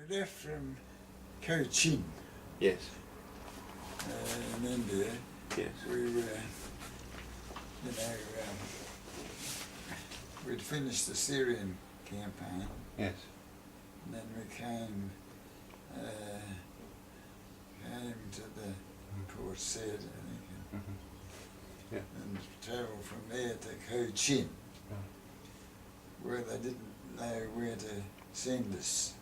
left from Cochin Yes. in India. Yes. We were, we'd finished the Syrian campaign. Yes. And then we came to the Port Said, I think, Mm-hmm. Yeah. and travelled from there to Cochin, where they didn't know where to send us,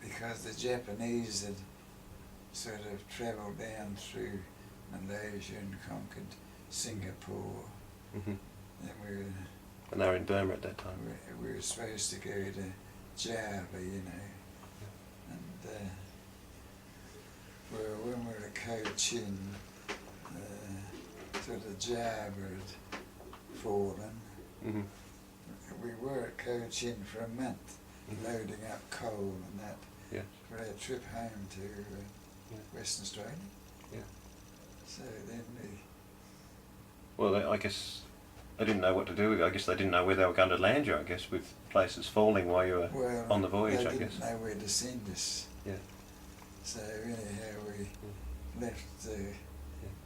because the Japanese had sort of travelled down through Malaysia and conquered Singapore. Mm-hmm. And And they were in Burma at that time. we were supposed to go to Java, and well, when we were at Cochin, sort of Java had fallen. Mm-hmm. We were at Cochin for a month, loading up coal and that, Yes. for our trip home to Western Australia. Yeah. So then Well, I guess they didn't know what to do with it. I guess they didn't know where they were going to land you, I guess, with places falling while you were on the voyage, I guess. They didn't know where to send us. Yeah. So anyhow, we left,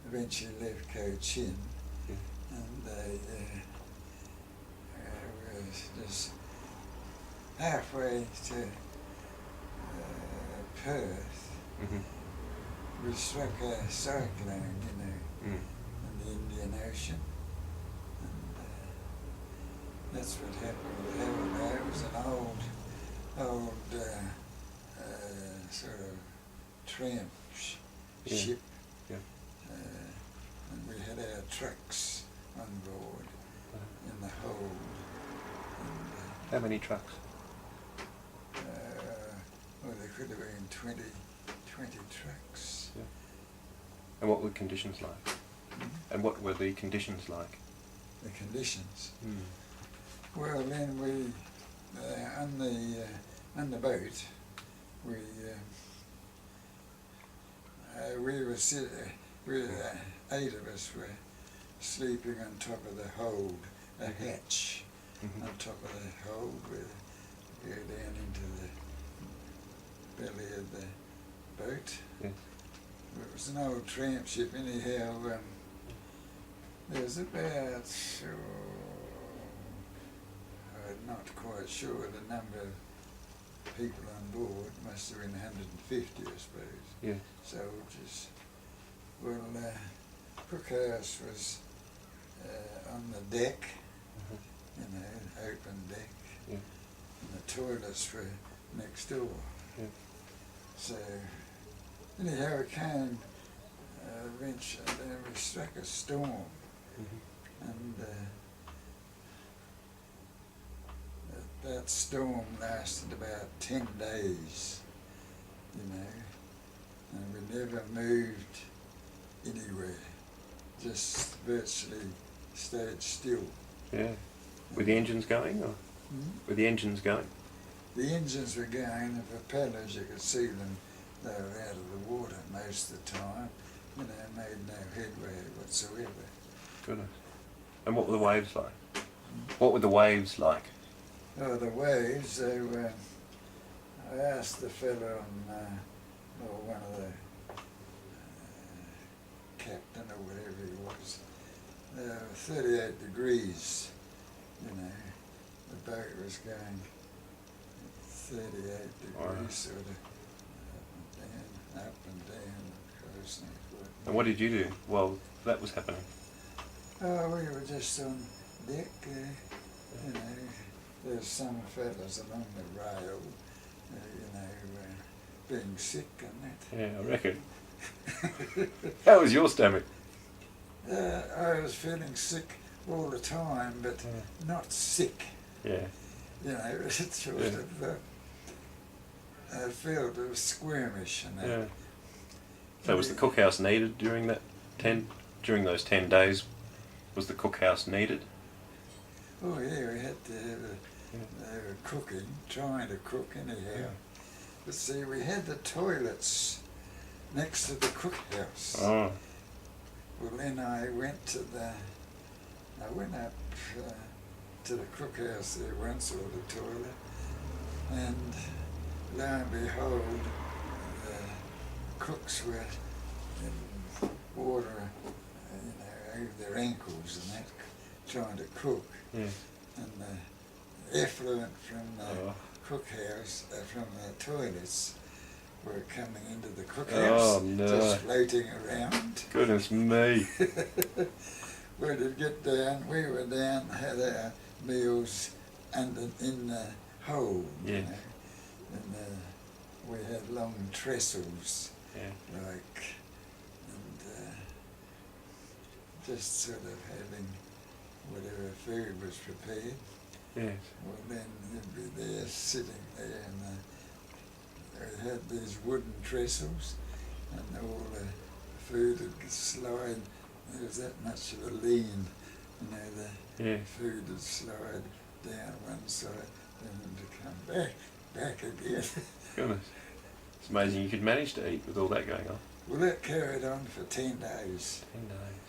eventually left Cochin, and they were just halfway to Perth. Mm-hmm. We struck a cyclone, Mm. in the Indian Ocean, and that's what happened. It was an old sort of tramp ship, and we had our trucks on board in the hold. And, How many trucks? well, there could have been 20 trucks. Yeah. And what were the conditions like? Mm-hmm. And what were the conditions like? The conditions. Mm. Well, then we on the boat, we were 8 of us were sleeping on top of the hold, a hatch. Mm-hmm. On top of the hold, we go down into the belly of the boat. Yes. It was an old tramp ship. Anyhow, there was about, I'm not quite sure the number of people on board. Must have been 150, I suppose. Yeah. Soldiers. Well, cookhouse was on the deck, open deck, Yeah. and the toilets were next door. Yeah. So, anyhow, it came eventually, we struck a storm, Mm-hmm. and that storm lasted about 10 days, and we never moved anywhere, just virtually stayed still. Yeah. Were the engines going, or were the engines going? The engines were going, the propellers, you could see them, they were out of the water most of the time, made no headway whatsoever. Goodness. And what were the waves like? What were the waves like? Oh, the waves, they were, I asked the fellow on, one of the captain or whatever he was, 38 degrees, the boat was going 38 degrees, Wow. sort of up and down, close and forth. And what did you do while that was happening? Oh, we were just on deck, there's some fellas along the rail, being sick and that. Yeah, I reckon. How was your stomach? I was feeling sick all the time, but not sick. Yeah. It sort of, I felt it was squirmish and that. Yeah. So was the cookhouse needed during those 10 days? Was the cookhouse needed? Oh yeah, we had to have they were cooking, trying to cook anyhow. Yeah. But see, we had the toilets next to the cookhouse. Oh. Well, then I went up to the cookhouse there once, or the toilet, and lo and behold, the cooks were in water, over their ankles and that, trying to cook. Yeah. And the effluent from the cookhouse, from the toilets, were coming into the cookhouse, Oh, no. just floating around. Goodness me. When it get down, we were down, had our meals in the hold, Yeah. you know, and we had long trestles, Yeah. like, and just sort of having whatever food was prepared. Yes. Well, then you'd be there, sitting there, and they had these wooden trestles, and all the food would slide. There was that much of a lean, the food would slide down one side, and to come back again. Goodness. It's amazing you could manage to eat with all that going on. Well, that carried on for 10 days. 10 days.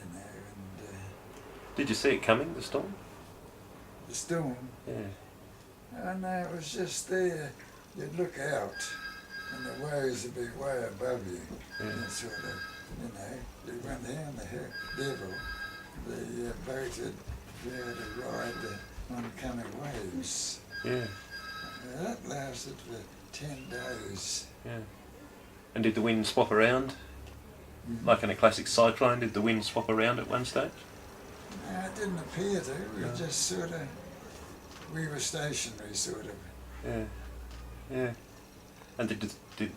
And Did you see it coming, the storm? the storm, Yeah. oh no, it was just there. You'd look out, and the waves would be way above you. Yeah. And sort of, you went down the devil, the boat would be able to ride the oncoming waves. Yeah. That lasted for 10 days. Yeah. And did the wind swap around? Mm-hmm. Like in a classic cyclone, did the wind swap around at one stage? No, it didn't appear to. We were just sort of, we were stationary, sort of. Yeah. Yeah. And did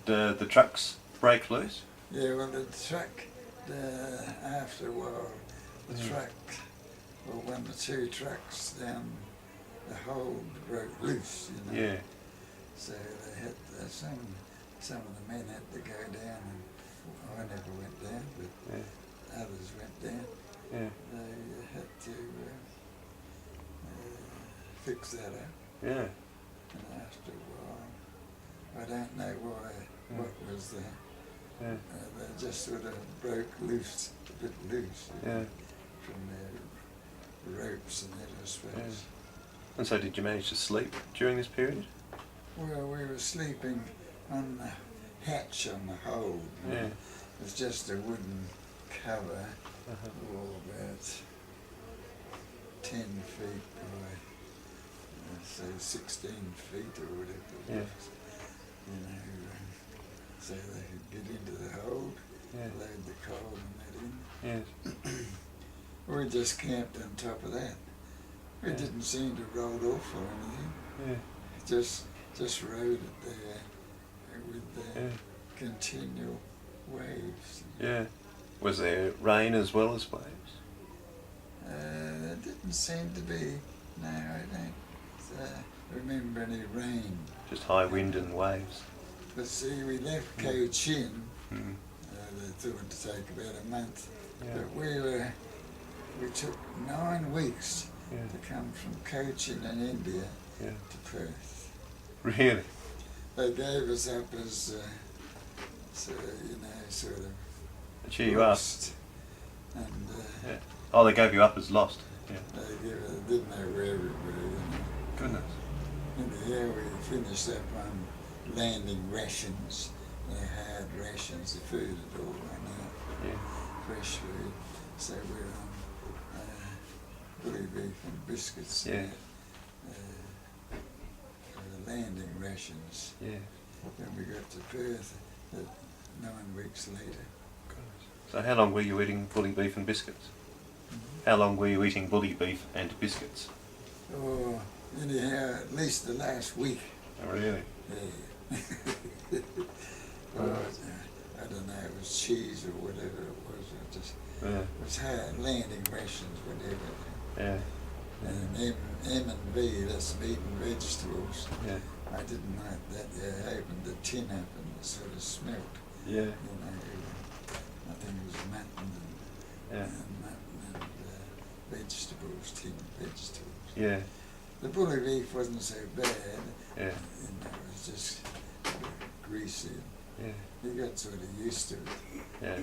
the trucks break loose? Yeah, well, the truck, after a while, the truck, well, one or two trucks down the hold broke loose, Yeah. So they had, some of the men had to go down, and I never went down, but others went down. Yeah. They had to fix that up, Yeah. and after a while, I don't know why, what was the, they just sort of broke loose, a bit loose, from their ropes and that, I suppose. Yeah. And so did you manage to sleep during this period? Well, we were sleeping on the hatch on the hold. Yeah. It was just a wooden cover, about 10 feet by, say, 16 feet or whatever it was. So they could get into the hold, load the coal and that in. Yes. We just camped on top of that. We didn't seem to roll off or anything. Yeah. Just rode it there with the continual waves. Yeah. Was there rain as well as waves? There didn't seem to be. No, I don't remember any rain. Just high wind and waves. But see, we left Cochin. Mm. They thought to take about a month, Yeah. but we took 9 weeks Yeah. to come from Cochin in India Yeah. to Perth. Really? They gave us up as, sort of Cheer you up. lost. And Yeah. Oh, they gave you up as lost. Yeah. they didn't know where we were. Goodness. In the year we finished up on landing rations. They had rations, the food had all run out, Yeah. fresh food. So we're on bully beef and biscuits. Yeah. For the landing rations. Yeah. Then we got to Perth 9 weeks later. So how long were you eating bully beef and biscuits? How long were you eating bully beef and biscuits? Oh, anyhow, at least the last week. Oh, really? Yeah. Well, I don't know, it was cheese or whatever it was. It was hard landing rations, whatever. Yeah. And M and V, that's meat and vegetables. Yeah. I didn't like that. They opened the tin up and it sort of smelt. Yeah. I think it was mutton and vegetables, tinned vegetables. Yeah. The bully beef wasn't so bad. Yeah. It was just greasy. Yeah. You got sort of used to it. Yeah.